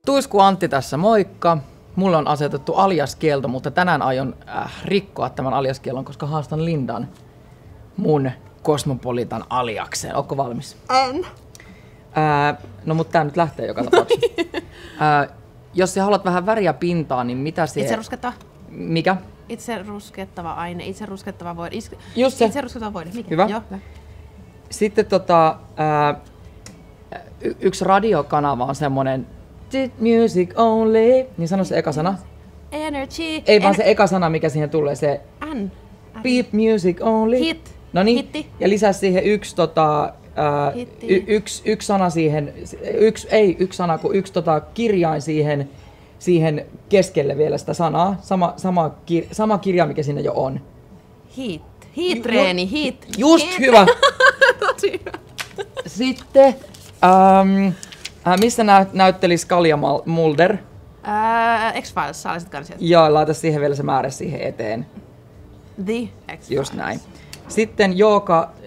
Tuisku Antti tässä, moikka. Mulle on asetettu aliaskielto, mutta tänään aion rikkoa tämän aliaskielon, koska haastan Lindan mun Cosmopolitan aliakseen. Ootko valmis? En. No mutta tää nyt lähtee joka tapauksessa. Jos sä haluat vähän väriä pintaan, niin mitä se... Itse ruskettava. Mikä? Itse ruskettava aine, itse ruskettava voide. Just se. Itse ruskettava voide. Mikä? Hyvä. Joo. Sitten yksi radiokanava on semmonen music only, niin sano se eka sana. Energy. Ei vaan se eka sana, mikä siihen tulee, se N. beep music only. Hit. No niin, Hitti. ja lisää siihen yksi sana siihen, yksi sana, kun yksi kirjain siihen keskelle vielä sitä sanaa. Sama kirja, mikä siinä jo on. Heat. Heat-treeni, heat. Just heat. hyvä. Tosi hyvä. Sitten, missä näytteli Scully Mulder? X-Files, sä olisit kanssa. Joo, laita siihen vielä se määrä siihen eteen. The X-Files. Just näin. Sitten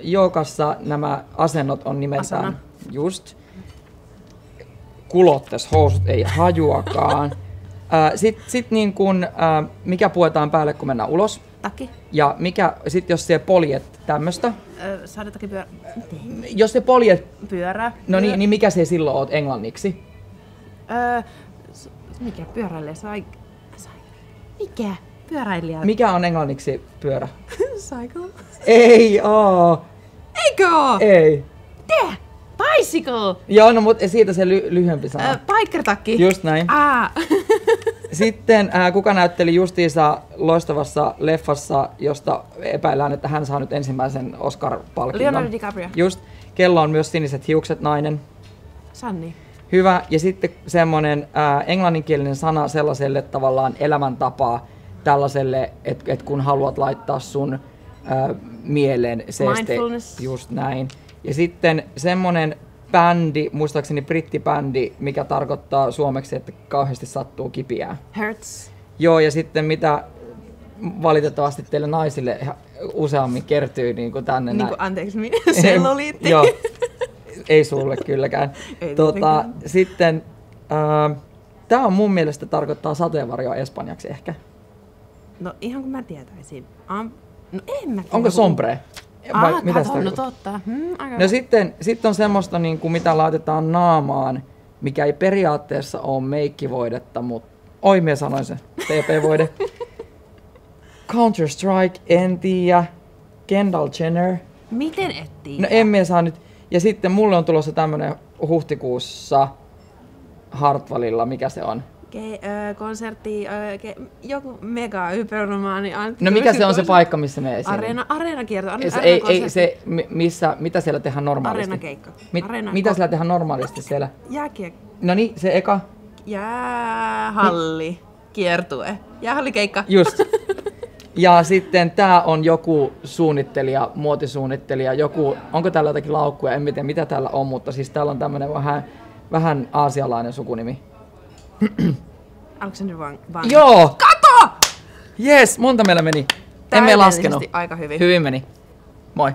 jookassa nämä asennot on nimeltään Asana. just. Kulottes housut ei hajuakaan. Sitten niin kun, mikä puetaan päälle, kun mennään ulos. Takki. Ja sit jos se poljet tämmöstä. Sadetakin pyörä. Jos se poljet, Pyörä. no niin mikä se silloin oot englanniksi? Mikä pyöräilijä? Mikä? Pyöräilijä. Mikä on englanniksi pyörä? Cycle. Ei oo. Eikö oo? Ei. Tää! Bicycle! Joo, no mutta siitä se lyhyempi sana. Biker-takki. Just näin. Sitten kuka näytteli justiinsa loistavassa leffassa, josta epäillään, että hän saa nyt ensimmäisen Oscar-palkinnon. Leonardo DiCaprio. Just. Kello on myös siniset hiukset, nainen. Sanni. Hyvä. Ja sitten semmoinen englanninkielinen sana sellaiselle tavallaan elämäntapaa, tällaiselle, että kun haluat laittaa sun mieleen Mindfulness. Just näin. Ja sitten semmoinen bändi, muistaakseni brittibändi, mikä tarkoittaa suomeksi, että kauheasti sattuu kipiää. Hurts. Joo, ja sitten mitä valitettavasti teille naisille useammin kertyy niin kuin tänne Niin kuin, anteeksi, selluliitti. Joo, ei sulle kylläkään. Sitten tämä on mun mielestä tarkoittaa sateenvarjoa espanjaksi ehkä. No ihan kun mä tietäisin. No en mä tiedä. Onko sombre? Vai mitä sitä no totta. No sitten on semmoista, niin kuin, mitä laitetaan naamaan, mikä ei periaatteessa ole meikkivoidetta, mutta... Oi, minä sanoin se. TP-voide. Counter-Strike, en tiedä. Kendall Jenner. Miten et tiedä? No en minä saa nyt. Ja sitten mulle on tulossa tämmönen huhtikuussa Hartwallilla, mikä se on? Konsertti, joku mega hypernomaani. No mikä se on se paikka, missä me esiin? Areenakierto. Mitä siellä tehdään normaalisti? Areenakeikka. Mitä siellä tehdään normaalisti siellä? Jääkiekko. No niin, se eka. Jäähalli. Kiertue. Jäähallikeikka. Just. Ja sitten tää on joku suunnittelija, muotisuunnittelija, onko täällä jotakin laukkuja, en tiedä mitä täällä on, mutta siis täällä on tämmönen vähän aasialainen sukunimi. Alexander Wang. Joo! Kato! Jes, monta meillä meni. Emme laskenut. Aika hyvin. Hyvin meni. Moi.